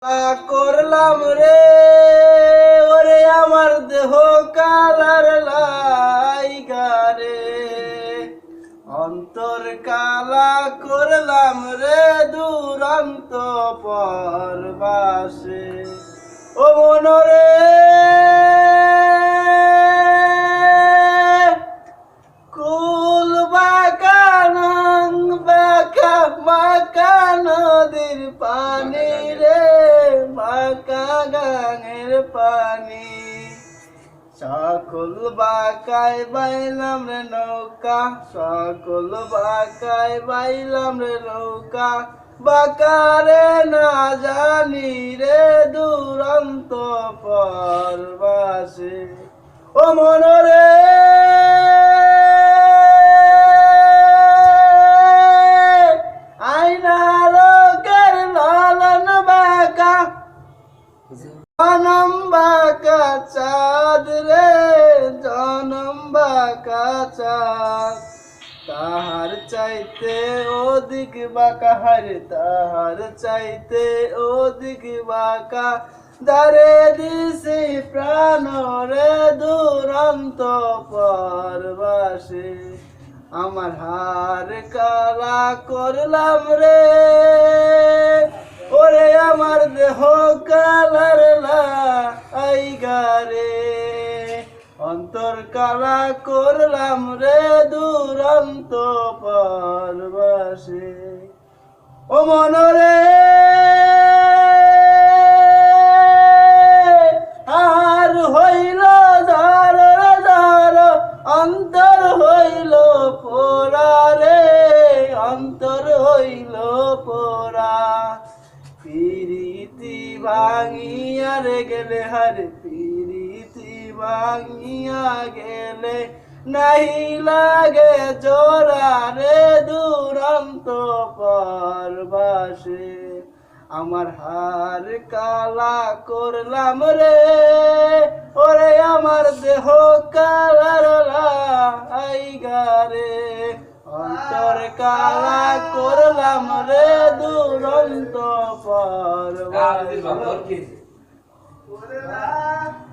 করলাম রে ওরে আমার দেহ কালার লাইগা রে অন্তর কালা করলাম রে দুরন্ত পরবাসে ও মনরে কুল বাঁকা নং বাঁকা বাঁকা নদীর পানি রে বাঁকা গাঙের পানি সকল বাঁকায় বাইলাম রে নৌকা সকল বাঁকায় বাইলাম রে নৌকা বাঁকারে না জানি রে দুরন্ত পরবাসে ও মনরে জনম বাঁকা চাঁদ রে জনম বাঁকা চাঁদ তাহার চাইতে অধিক বাঁকা হারে তাহার চাইতে অধিক বাঁকা দারে দিছি প্রাণ রে দুরন্ত পরবাসে আমার হার কালা করলাম রে ওরে আমার দেহ কালার লাইগা রে অন্তর কালা করলাম রে দুরন্ত পরবাসে ও মনরে আর হইল ধর ধর অন্তর হইল পোড়া রে অন্তর হইল পোড়া পিরিতি ভাঙিয়া রে গেলে হারে পিরিতি ভাঙিয়া গেলে নাহি লাগে জোড়া রে দুরন্ত পরবাসে আমার হার কালা করলাম রে ওরে আমার দেহ কালার লাইগা রে অন্তর কালা করলাম রে দুরন্ত পরবাসে